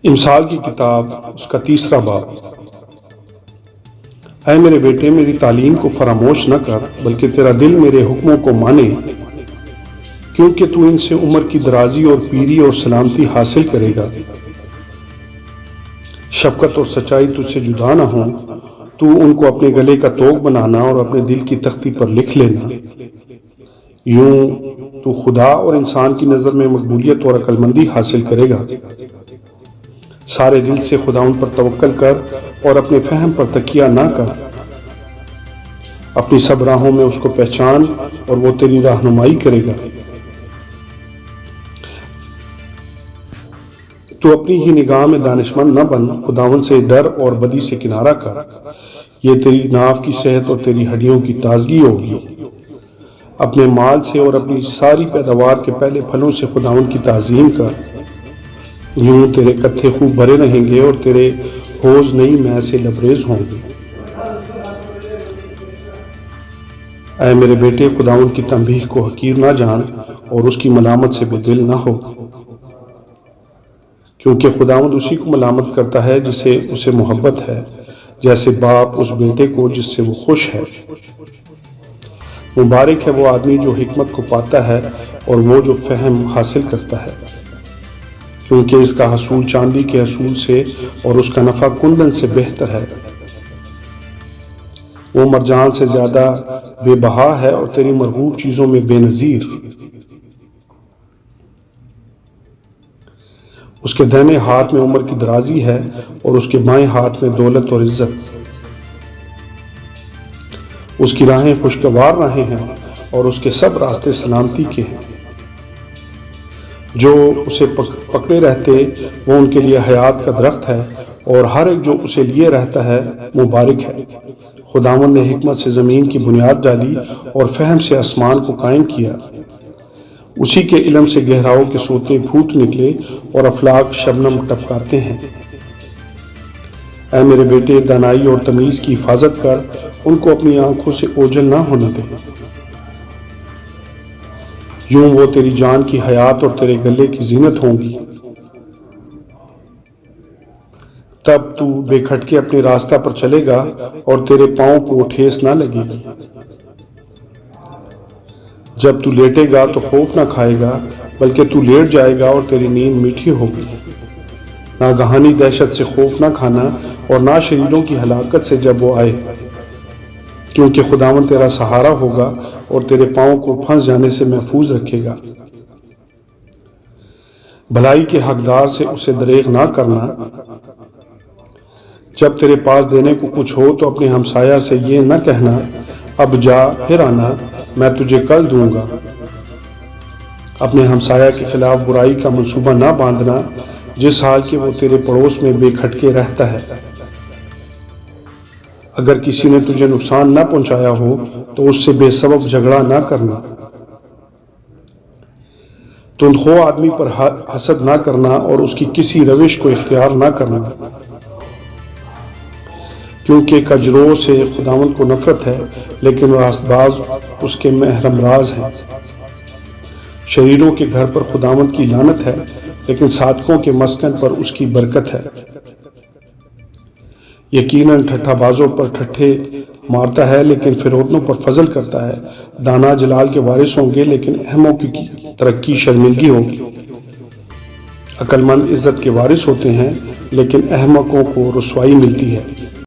امثال کی کتاب اس کا 3 باب۔ اے میرے بیٹے، میری تعلیم کو فراموش نہ کر، بلکہ تیرا دل میرے حکموں کو مانے، کیونکہ تو ان سے عمر کی درازی اور پیری اور سلامتی حاصل کرے گا۔ شفقت اور سچائی تجھ سے جدا نہ ہوں، تو ان کو اپنے گلے کا توق بنانا اور اپنے دل کی تختی پر لکھ لینا۔ یوں تو خدا اور انسان کی نظر میں مقبولیت اور عقل مندی حاصل کرے گا۔ سارے دل سے خدا ان پر توکل کر اور اپنے فہم پر تکیہ نہ کر۔ اپنی سب راہوں میں اس کو پہچان اور وہ تیری رہنمائی کرے گا۔ تو اپنی ہی نگاہ میں دانشمند نہ بن، خداوند سے ڈر اور بدی سے کنارہ کر۔ یہ تیری ناف کی صحت اور تیری ہڈیوں کی تازگی ہوگی۔ اپنے مال سے اور اپنی ساری پیداوار کے پہلے پھلوں سے خداوند کی تعظیم کر۔ یوں تیرے کتھے خوب بھرے رہیں گے اور تیرے حوض نئی مے سے لبریز ہوں گے۔ اے میرے بیٹے، خداوند کی تنبیہ کو حقیر نہ جان اور اس کی ملامت سے بے دل نہ ہو، کیونکہ خداوند اسی کو ملامت کرتا ہے جسے اسے محبت ہے، جیسے باپ اس بیٹے کو جس سے وہ خوش ہے۔ مبارک ہے وہ آدمی جو حکمت کو پاتا ہے اور وہ جو فہم حاصل کرتا ہے، کیونکہ اس کا حصول چاندی کے حصول سے اور اس کا نفع کندن سے بہتر ہے۔ وہ مرجان سے زیادہ بے بہا ہے اور تیری مرغوب چیزوں میں بے نظیر۔ اس کے دائیں ہاتھ میں عمر کی درازی ہے اور اس کے بائیں ہاتھ میں دولت اور عزت۔ اس کی راہیں خوشگوار راہیں ہیں اور اس کے سب راستے سلامتی کے ہیں۔ جو اسے پکڑے رہتے وہ ان کے لیے حیات کا درخت ہے، اور ہر ایک جو اسے لیے رہتا ہے مبارک ہے۔ خداوند نے حکمت سے زمین کی بنیاد ڈالی اور فہم سے آسمان کو قائم کیا۔ اسی کے علم سے گہراؤں کے سوتے پھوٹ نکلے اور افلاک شبنم ٹپکاتے ہیں۔ اے میرے بیٹے، دانائی اور تمیز کی حفاظت کر، ان کو اپنی آنکھوں سے اوجھل نہ ہونے دے۔ یوں وہ تیری جان کی حیات اور تیرے گلے کی زینت ہوں گی۔ تب تو بے کھٹکے اپنے راستہ پر چلے گا اور تیرے پاؤں کو ٹھیس نہ لگے گی۔ جب تو لیٹے گا تو خوف نہ کھائے گا، بلکہ تو لیٹ جائے گا اور تیری نیند میٹھی ہوگی۔ ناگہانی دہشت سے خوف نہ کھانا اور نہ شریروں کی ہلاکت سے جب وہ آئے، کیونکہ خداوند تیرا سہارا ہوگا اور تیرے پاؤں کو پھنس جانے سے محفوظ رکھے گا۔ بھلائی کے حقدار سے اسے دریغ نہ کرنا۔ جب تیرے پاس دینے کو کچھ ہو تو اپنے ہمسایہ سے یہ نہ کہنا، اب جا پھر آنا، میں تجھے کل دوں گا۔ اپنے ہمسایہ کے خلاف برائی کا منصوبہ نہ باندھنا، جس حال کہ وہ تیرے پڑوس میں بے کھٹکے رہتا ہے۔ اگر کسی نے تجھے نقصان نہ پہنچایا ہو تو اس سے بے سبب جھگڑا نہ کرنا۔ تندخو آدمی پر حسد نہ کرنا اور اس کی کسی روش کو اختیار نہ کرنا، کیونکہ کجرو سے خداوند کو نفرت ہے، لیکن راست باز اس کے محرم راز ہیں۔ شریروں کے گھر پر خداوند کی لعنت ہے، لیکن صادقوں کے مسکن پر اس کی برکت ہے۔ یقیناً ٹھٹھا بازوں پر ٹھٹھے مارتا ہے، لیکن فروتنوں پر فضل کرتا ہے۔ دانا جلال کے وارث ہوں گے، لیکن احمقوں کی ترقی شرمندگی ہوگی۔ عقل مند عزت کے وارث ہوتے ہیں، لیکن احمقوں کو رسوائی ملتی ہے۔